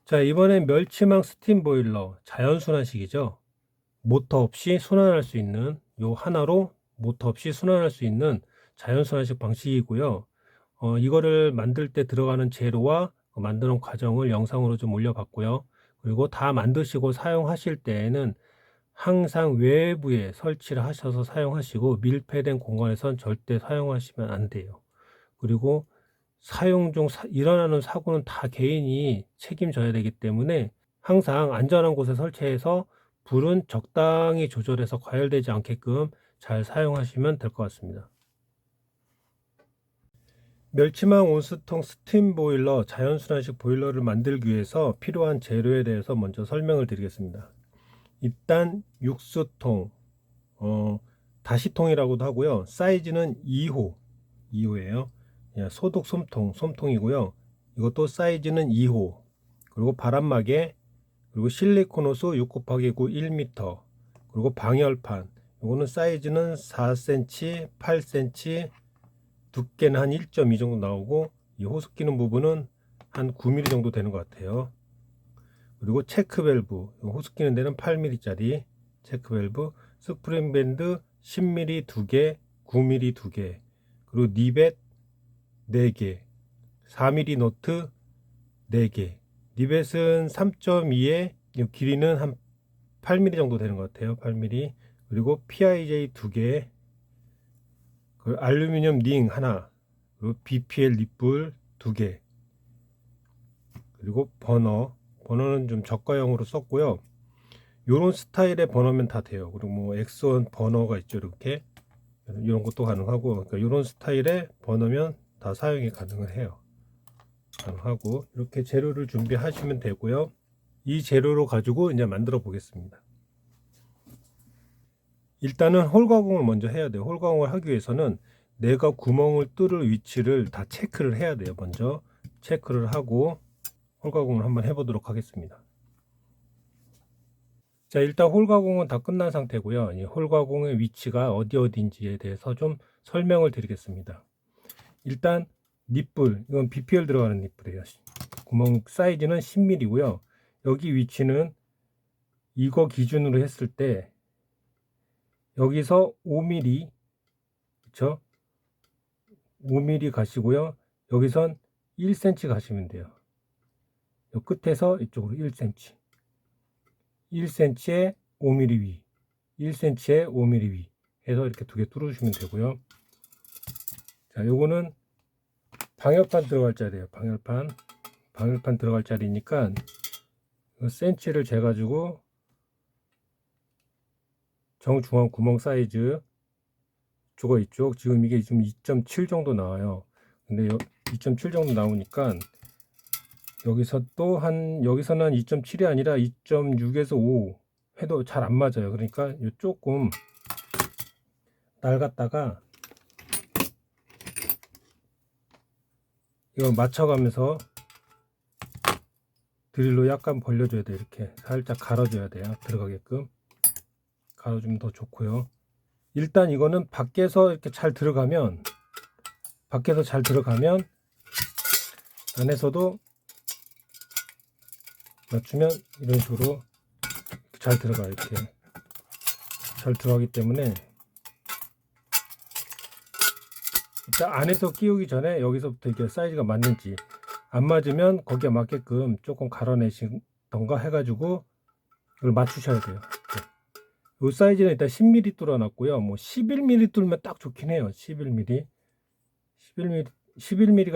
자, 이번엔 멸치망 스팀 보일러 자연순환식이죠. 모터 없이 순환할 수 있는, 요 하나로 모터 없이 순환할 수 있는 자연순환식 방식이고요. 이거를 만들 때 들어가는 재료와 만드는 과정을 영상으로 좀 올려봤고요. 그리고 다 만드시고 사용하실 때에는 항상 외부에 설치를 하셔서 사용하시고, 밀폐된 공간에선 절대 사용하시면 안 돼요. 그리고 사용 중 일어나는 사고는 다 개인이 책임져야 되기 때문에 항상 안전한 곳에 설치해서 불은 적당히 조절해서 과열되지 않게끔 잘 사용하시면 될 것 같습니다. 멸치망 온수통 스팀 보일러 자연순환식 보일러를 만들기 위해서 필요한 재료에 대해서 먼저 설명을 드리겠습니다. 일단 육수통, 다시통이라고도 하고요. 사이즈는 2호예요. 소독 솜통이고요. 이것도 사이즈는 2호. 그리고 바람막이, 그리고 실리콘 호스 6 곱하기 9 1m, 그리고 방열판. 이거는 사이즈는 4cm, 8cm, 두께는 한 1.2 정도 나오고, 이 호스 끼는 부분은 한 9mm 정도 되는 것 같아요. 그리고 체크 밸브, 호스 끼는 데는 8mm 짜리 체크 밸브, 스프링 밴드 10mm 2개, 9mm 2개, 그리고 니벳 4개, 4mm 너트 4개. 니벳은 3.2에 길이는 한 8mm 정도 되는 것 같아요. 8mm. 그리고 PIJ 2개, 그 알루미늄 링 하나, 그리고 BPL 립불 2개, 그리고 버너는 좀 저가형으로 썼고요. 요런 스타일의 버너면 다 돼요. 그리고 뭐 엑소원 버너가 있죠. 이렇게 이런 것도 가능하고, 그러니까 이런 스타일의 버너면 다 사용이 가능을 해요. 가능하고, 이렇게 재료를 준비하시면 되고요. 이 재료로 가지고 이제 만들어 보겠습니다. 일단은 홀 가공을 먼저 해야 돼요. 홀 가공을 하기 위해서는 내가 구멍을 뚫을 위치를 다 체크를 해야 돼요. 먼저 체크를 하고 홀 가공을 한번 해보도록 하겠습니다. 자, 일단 홀 가공은 다 끝난 상태고요. 이 홀 가공의 위치가 어디인지에 대해서 좀 설명을 드리겠습니다. 일단 립불, 이건 BPL 들어가는 립불이에요. 구멍 사이즈는 10mm고요. 여기 위치는 이거 기준으로 했을 때 여기서 5mm, 그쵸? 5mm 가시고요. 여기선 1cm 가시면 돼요. 이 끝에서 이쪽으로 1cm, 1cm에 5mm 위, 1cm에 5mm 위 해서 이렇게 두 개 뚫어주시면 되고요. 자, 요거는 방열판 들어갈 자리예요. 방열판 들어갈 자리니까 센치를 재가지고 정중앙 구멍 사이즈 저거 이쪽 지금 이게 지금 2.7 정도 나와요. 근데 2.7 정도 나오니까 여기서 또 여기서는 한 2.7이 아니라 2.6에서 5 해도 잘 안 맞아요. 그러니까 조금 낡았다가 이거 맞춰가면서 드릴로 약간 벌려줘야 돼요. 이렇게 살짝 갈아줘야 돼요. 들어가게끔 갈아주면 더 좋고요. 일단 이거는 밖에서 잘 들어가면 안에서도 맞추면 이런 식으로 잘 들어가요. 이렇게 잘 들어가기 때문에 일단 안에서 끼우기 전에 여기서부터 이렇게 사이즈가 맞는지, 안 맞으면 거기에 맞게끔 조금 갈아내시던가 해가지고 이걸 맞추셔야 돼요. 이 사이즈는 일단 10mm 뚫어놨고요. 뭐 11mm 뚫으면 딱 좋긴 해요. 11mm가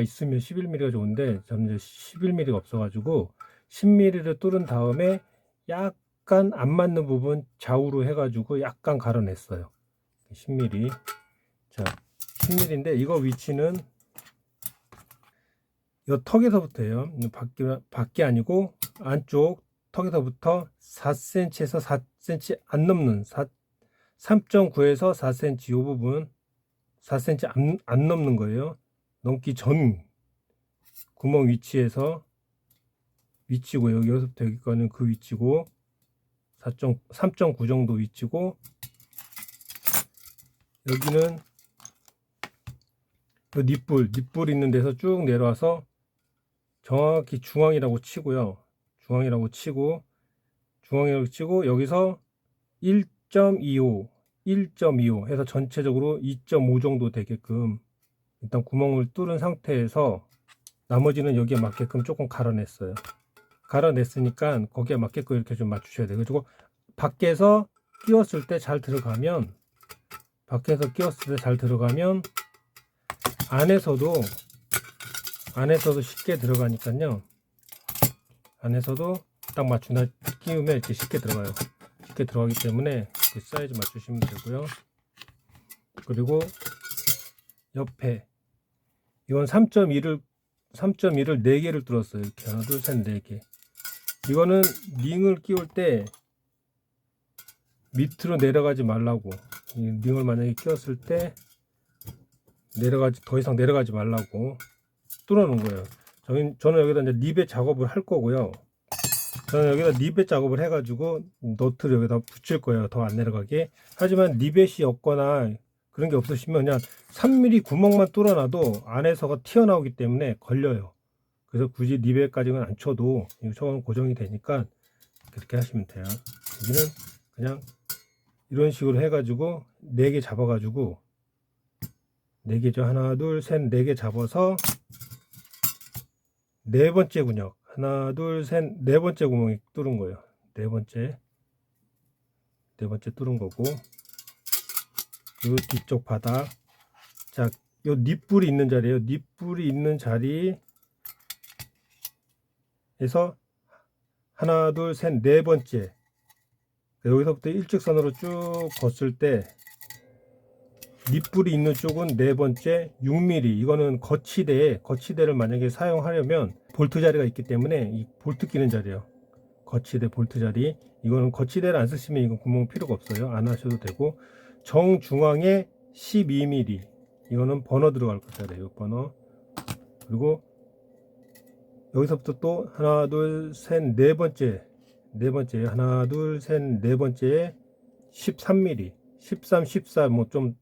있으면 11mm가 좋은데 저는 이제 11mm가 없어가지고 10mm를 뚫은 다음에 약간 안 맞는 부분 좌우로 해가지고 약간 갈아냈어요. 10mm. 자, 10mm인데 이거 위치는 이 턱에서부터예요. 밖이 아니고 안쪽 턱에서부터 4cm에서 4cm 안 넘는 3.9에서 4cm 이 부분 4cm 안 넘는 거예요. 넘기 전 구멍 위치고 여기서부터 여기까지는 그 위치고 3.9 정도 위치고, 여기는 닛불 있는 데서 쭉 내려와서 정확히 중앙이라고 치고요. 중앙이라고 치고 여기서 1.25 해서 전체적으로 2.5 정도 되게끔 일단 구멍을 뚫은 상태에서 나머지는 여기에 맞게끔 조금 갈아냈어요. 갈아냈으니까 거기에 맞게끔 이렇게 좀 맞추셔야 돼요. 그리고 밖에서 끼웠을 때 잘 들어가면 안에서도 쉽게 들어가니까요. 안에서도 딱 맞추나 끼우면 이렇게 쉽게 들어가요. 쉽게 들어가기 때문에 이렇게 사이즈 맞추시면 되고요. 그리고 옆에 이건 3.1을 4개를 뚫었어요. 이렇게 하나, 둘, 셋, 4개. 이거는 링을 끼울 때 밑으로 내려가지 말라고. 이 링을 만약에 끼웠을 때 더 이상 내려가지 말라고 뚫어 놓은 거예요. 저는 여기다 이제 리벳 작업을 할 거고요. 저는 여기다 리벳 작업을 해가지고 너트를 여기다 붙일 거예요. 더 안 내려가게. 하지만 리벳이 없거나 그런 게 없으시면 그냥 3mm 구멍만 뚫어놔도 안에서가 튀어나오기 때문에 걸려요. 그래서 굳이 리벳까지는 안 쳐도 이거 고정이 되니까 그렇게 하시면 돼요. 여기는 그냥 이런 식으로 해가지고 4개 잡아가지고 4개죠. 하나, 둘, 셋, 4개 잡아서 네 번째 군역. 하나, 둘, 셋, 4번째 구멍이 뚫은 거예요. 네 번째 뚫은 거고. 요 뒤쪽 바닥. 자, 요 닛불이 있는 자리에요. 닛불이 있는 자리에서 하나, 둘, 셋, 4번째. 여기서부터 일직선으로 쭉 걷을 때 닛불이 있는 쪽은 4번째 6mm. 이거는 거치대를 만약에 사용하려면 볼트 자리가 있기 때문에 이 볼트 끼는 자리예요. 거치대 볼트 자리. 이거는 거치대를 안 쓰시면 이건 구멍 필요가 없어요. 안 하셔도 되고. 정중앙에 12mm. 이거는 버너 들어갈 거잖아요. 버너. 그리고 여기서부터 또 하나, 둘, 셋, 4번째. 하나, 둘, 셋, 4번째에 13mm. 13, 14 뭐 좀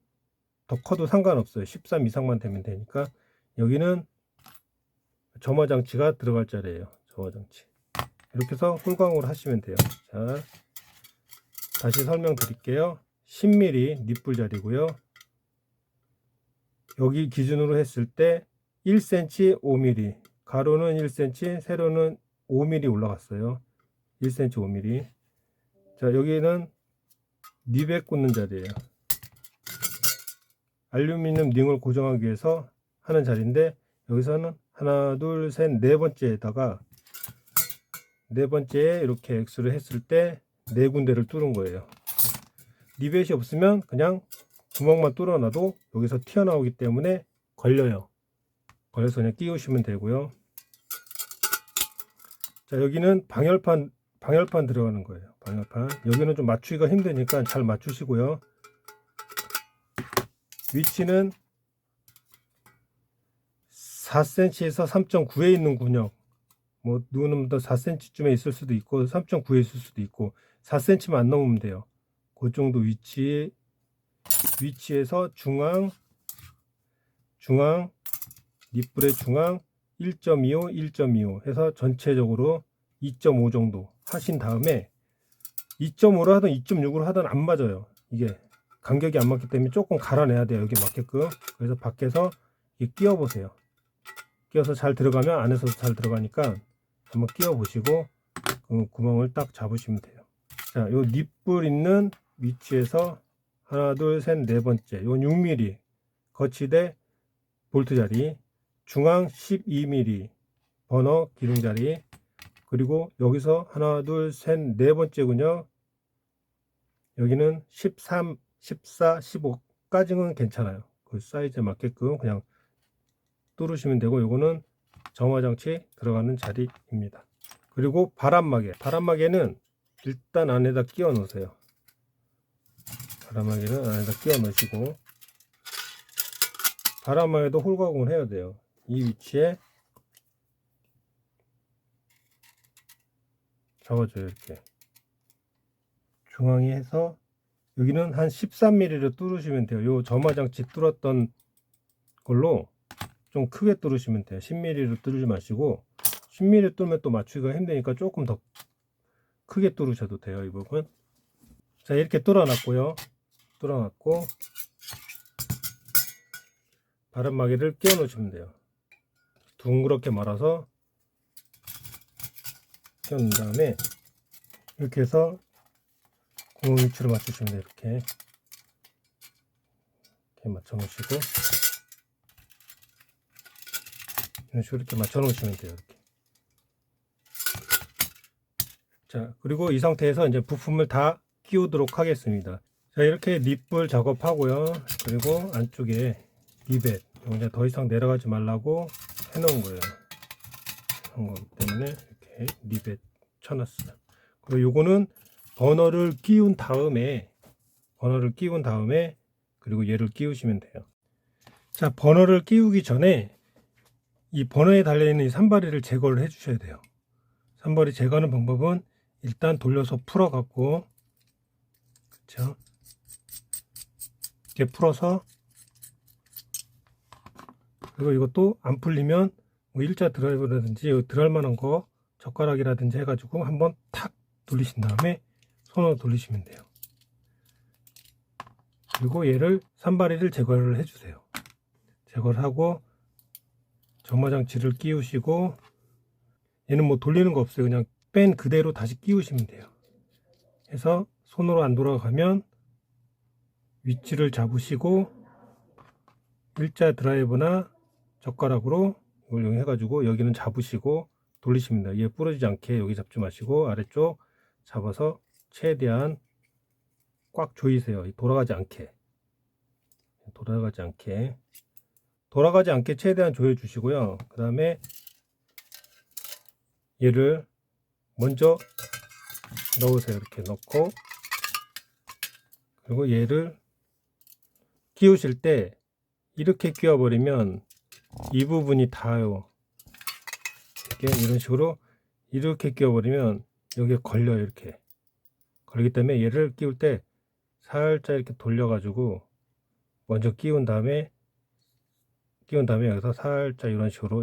더 커도 상관없어요. 13 이상만 되면 되니까. 여기는 점화 장치가 들어갈 자리예요. 점화 장치. 이렇게 해서 홀광으로 하시면 돼요. 자, 다시 설명드릴게요. 10mm 닛불 자리고요. 여기 기준으로 했을 때 1cm 5mm, 가로는 1cm, 세로는 5mm 올라갔어요. 1cm 5mm. 자, 여기는 닙에 꽂는 자리예요. 알루미늄 링을 고정하기 위해서 하는 자리인데, 여기서는 하나, 둘, 셋, 4번째에다가 4번째에 이렇게 X를 했을 때 4군데를 뚫은 거예요. 리벳이 없으면 그냥 구멍만 뚫어놔도 여기서 튀어나오기 때문에 걸려요. 걸려서 그냥 끼우시면 되고요. 자, 여기는 방열판 들어가는 거예요. 방열판. 여기는 좀 맞추기가 힘드니까 잘 맞추시고요. 위치는 4cm에서 3.9에 있는 군역. 뭐 누구는 더 4cm쯤에 있을 수도 있고 3.9에 있을 수도 있고 4cm만 안 넘으면 돼요. 그 정도 위치에서 중앙 닛불의 중앙 1.25 해서 전체적으로 2.5 정도 하신 다음에 2.5로 하든 2.6으로 하든 안 맞아요. 이게 간격이 안 맞기 때문에 조금 갈아내야 돼요. 여기 맞게끔. 그래서 밖에서 끼워 보세요. 끼워서 잘 들어가면 안에서도 잘 들어가니까 한번 끼워 보시고 그 구멍을 딱 잡으시면 돼요. 자, 요 닛불 있는 위치에서 하나, 둘, 셋, 4번째. 요 6mm 거치대 볼트 자리, 중앙 12mm 버너 기둥 자리, 그리고 여기서 하나, 둘, 셋, 4번째군요. 여기는 13, 14, 15까지는 괜찮아요. 그 사이즈에 맞게끔 그냥 뚫으시면 되고, 요거는 점화장치 들어가는 자리입니다. 그리고 바람막이는 일단 안에다 끼워 놓으세요. 바람막이는 안에다 끼워 놓으시고, 바람막이도 홀가공을 해야 돼요. 이 위치에 잡아줘요. 이렇게 중앙에 해서 여기는 한 13mm로 뚫으시면 돼요. 요 점화장치 뚫었던 걸로 좀 크게 뚫으시면 돼요. 10mm로 뚫지 마시고 10mm 뚫으면 또 맞추기가 힘드니까 조금 더 크게 뚫으셔도 돼요. 이 부분. 자, 이렇게 뚫어놨고요. 뚫어놨고 바람막이를 끼워 놓으시면 돼요. 둥그렇게 말아서 끼워 놓은 다음에 이렇게 해서 구멍 위치를 맞추시면 돼요. 이렇게 맞춰 놓으시고 이런 식으로 이렇게 맞춰 놓으시면 돼요. 이렇게. 자, 그리고 이 상태에서 이제 부품을 다 끼우도록 하겠습니다. 자, 이렇게 립불 작업하고요. 그리고 안쪽에 리벳 이제 더 이상 내려가지 말라고 해놓은 거예요. 그런 것 때문에 이렇게 리벳 쳐놨어요. 그리고 요거는 버너를 끼운 다음에 그리고 얘를 끼우시면 돼요. 자, 버너를 끼우기 전에 이 버너에 달려있는 이 산발이를 제거를 해 주셔야 돼요. 산발이 제거하는 방법은 일단 돌려서 풀어 갖고, 그렇죠? 이렇게 풀어서, 그리고 이것도 안 풀리면 뭐 일자 드라이버라든지 들어갈 만한 거 젓가락이라든지 해가지고 한번 탁 돌리신 다음에 손으로 돌리시면 돼요. 그리고 얘를 산발이를 제거를 해주세요. 제거를 하고 점화장치를 끼우시고, 얘는 뭐 돌리는 거 없어요. 그냥 뺀 그대로 다시 끼우시면 돼요. 해서 손으로 안 돌아가면 위치를 잡으시고 일자 드라이버나 젓가락으로 이걸 이용해 가지고 여기는 잡으시고 돌리시면 돼요. 얘 부러지지 않게 여기 잡지 마시고 아래쪽 잡아서 최대한 꽉 조이세요. 돌아가지 않게 최대한 조여 주시고요. 그 다음에 얘를 먼저 넣으세요. 이렇게 넣고, 그리고 얘를 끼우실 때 이렇게 끼워 버리면 이 부분이 닿아요. 이런 식으로 이렇게 끼워 버리면 여기에 걸려요. 이렇게 걸리기 때문에 얘를 끼울 때 살짝 이렇게 돌려 가지고 먼저 끼운 다음에 여기서 살짝 이런 식으로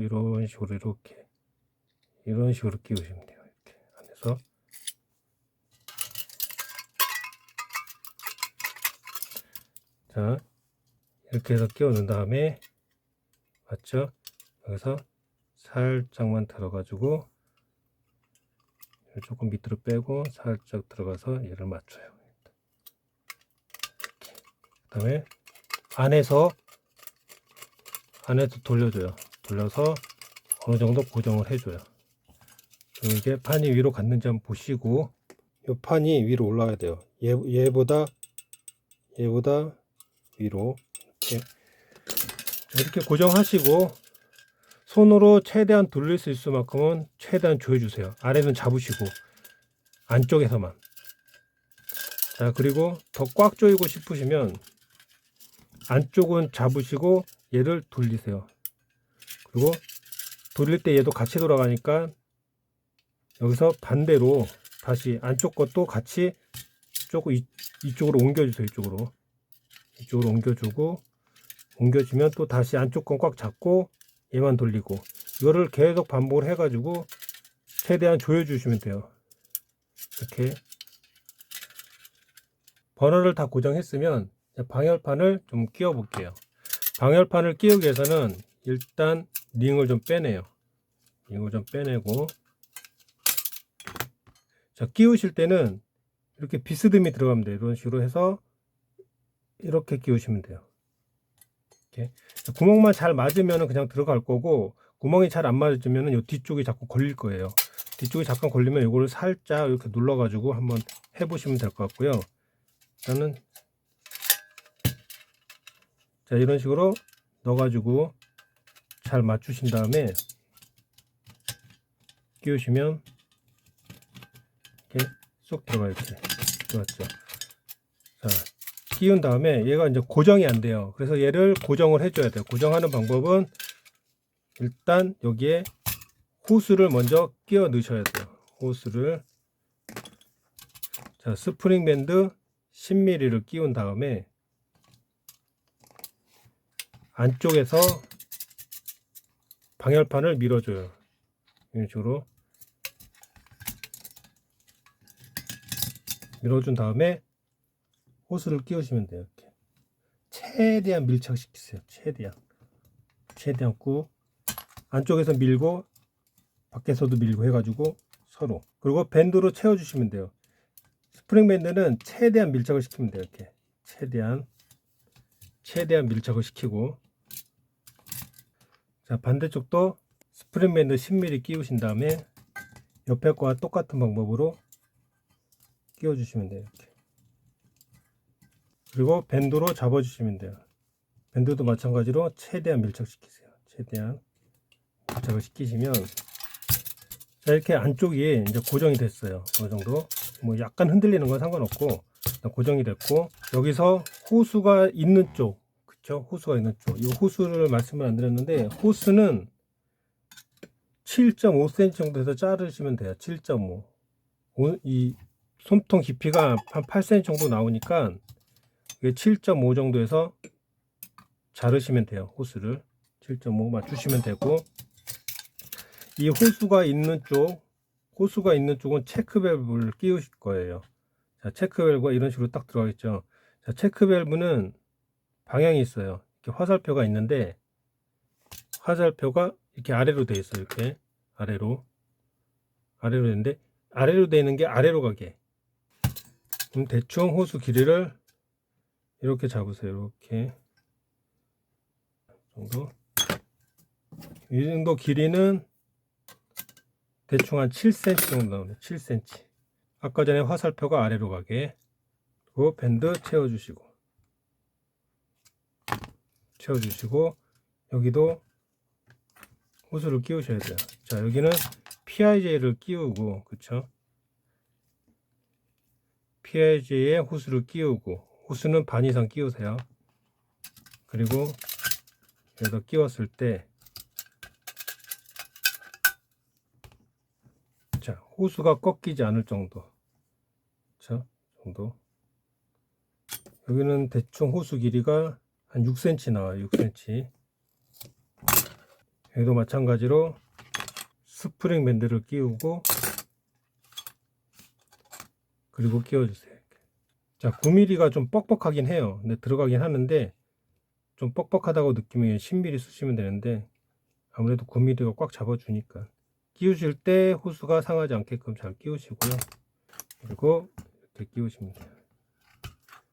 끼우시면 돼요. 이렇게 안에서. 자, 이렇게 해서 끼워 넣은 다음에, 맞죠? 여기서 살짝만 들어가지고 조금 밑으로 빼고 살짝 들어가서 얘를 맞춰요. 이렇게. 그 다음에 안에서 돌려줘요. 돌려서 어느 정도 고정을 해줘요. 그리고 이제 판이 위로 갔는지 한번 보시고, 이 판이 위로 올라가야 돼요. 얘보다 위로 이렇게 고정하시고 손으로 최대한 돌릴 수 있을 만큼은 최대한 조여주세요. 아래는 잡으시고 안쪽에서만. 자, 그리고 더 꽉 조이고 싶으시면 안쪽은 잡으시고 얘를 돌리세요. 그리고 돌릴 때 얘도 같이 돌아가니까 여기서 반대로 다시 안쪽 것도 같이 조금 이쪽으로 옮겨주세요. 이쪽으로 옮겨주면 또 다시 안쪽 건 꽉 잡고 얘만 돌리고, 이거를 계속 반복을 해가지고 최대한 조여주시면 돼요. 이렇게 버너를 다 고정했으면 방열판을 좀 끼워 볼게요. 방열판을 끼우기 위해서는 일단 링을 좀 빼내요. 빼내고, 자, 끼우실 때는 이렇게 비스듬히 들어가면 돼요. 이런 식으로 해서 이렇게 끼우시면 돼요. 이렇게. 구멍만 잘 맞으면 그냥 들어갈 거고, 구멍이 잘 안 맞으면 이 뒤쪽이 자꾸 걸릴 거예요. 뒤쪽이 잠깐 걸리면 이거를 살짝 이렇게 눌러 가지고 한번 해 보시면 될 것 같고요. 일단은 자, 이런 식으로 넣어 가지고 잘 맞추신 다음에 끼우시면 이렇게 쏙 들어가요. 이렇게 들어갔죠. 자, 끼운 다음에 얘가 이제 고정이 안 돼요. 그래서 얘를 고정을 해줘야 돼요. 고정하는 방법은 일단 여기에 호스를 먼저 끼워 넣으셔야 돼요. 호스를. 자, 스프링 밴드 10mm를 끼운 다음에 안쪽에서 방열판을 밀어줘요. 이런 식으로 밀어준 다음에 호스를 끼우시면 돼요. 이렇게 최대한 밀착시키세요. 최대한 꾹 안쪽에서 밀고 밖에서도 밀고 해가지고 서로. 그리고 밴드로 채워주시면 돼요. 스프링 밴드는 최대한 밀착을 시키면 돼요. 이렇게 최대한 밀착을 시키고, 자 반대쪽도 스프링 밴드 10mm 끼우신 다음에 옆에 거와 똑같은 방법으로 끼워주시면 돼요. 이렇게. 그리고 밴드로 잡아주시면 돼요. 밴드도 마찬가지로 최대한 밀착시키세요. 최대한 밀착을 시키시면, 자 이렇게 안쪽이 이제 고정이 됐어요. 어느 정도 뭐 약간 흔들리는 건 상관없고 고정이 됐고, 여기서 호수가 있는 쪽, 그쵸? 호수가 있는 쪽, 이 호수를 말씀을 안 드렸는데, 호수는 7.5cm 정도 해서 자르시면 돼요. 7.5. 이 솜통 깊이가 한 8cm 정도 나오니까 7.5 정도에서 자르시면 돼요. 호스를 7.5 맞추시면 되고, 이 호수가 있는 쪽은 체크 밸브를 끼우실 거예요. 자, 체크 밸브가 이런 식으로 딱 들어가겠죠. 자, 체크 밸브는 방향이 있어요. 이렇게 화살표가 있는데, 화살표가 이렇게 아래로 되어 있어요. 이렇게 아래로 되는데, 아래로 되어 있는 게 아래로 가게. 그럼 대충 호수 길이를 이렇게 잡으세요. 이렇게 정도. 이 정도 길이는 대충 한 7cm 정도 나오네요. 7cm. 아까 전에 화살표가 아래로 가게. 그리고 밴드 채워주시고 여기도 호스를 끼우셔야 돼요. 자, 여기는 PIJ를 끼우고, 그쵸? PIJ에 호스를 끼우고, 호스는 반 이상 끼우세요. 그리고 여기다 끼웠을 때, 자, 호수가 꺾이지 않을 정도. 그쵸? 정도. 여기는 대충 호수 길이가 한 6cm 나와요. 6cm. 여기도 마찬가지로 스프링 밴드를 끼우고, 그리고 끼워주세요. 자, 9mm가 좀 뻑뻑하긴 해요. 근데 들어가긴 하는데, 좀 뻑뻑하다고 느끼면 10mm 쓰시면 되는데, 아무래도 9mm가 꽉 잡아주니까. 끼우실 때 호수가 상하지 않게끔 잘 끼우시고요. 그리고 이렇게 끼우시면 돼요.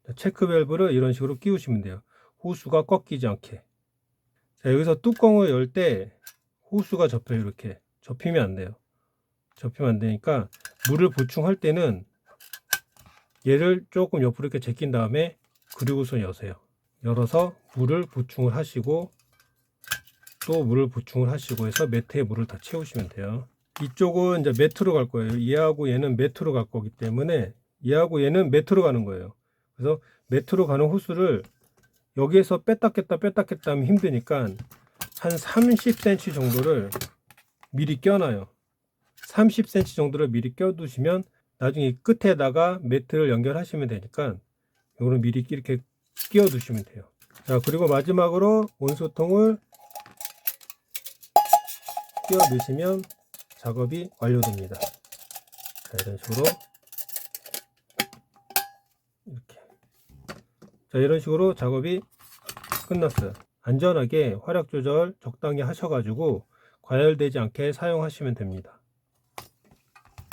자, 체크 밸브를 이런 식으로 끼우시면 돼요. 호수가 꺾이지 않게. 자, 여기서 뚜껑을 열 때 호수가 접혀요. 이렇게 접히면 안 돼요. 접히면 안 되니까 물을 보충할 때는 얘를 조금 옆으로 이렇게 제낀 다음에 그리고서 여세요. 열어서 물을 보충을 하시고, 또 물을 보충을 하시고 해서 매트에 물을 다 채우시면 돼요. 이쪽은 이제 매트로 갈 거예요. 얘하고 얘는 매트로 갈 거기 때문에 얘하고 얘는 매트로 가는 거예요. 그래서 매트로 가는 호스를 여기에서 뺐다 꼈다 하면 힘드니까 한 30cm 정도를 미리 껴놔요. 30cm 정도를 미리 껴두시면 나중에 끝에다가 매트를 연결하시면 되니까 이거는 미리 이렇게 끼워 두시면 돼요. 자, 그리고 마지막으로 온수통을 끼워 넣으시면 작업이 완료됩니다. 자, 이런 식으로 이렇게. 자, 이런 식으로 작업이 끝났어요. 안전하게 화력 조절 적당히 하셔가지고 과열되지 않게 사용하시면 됩니다.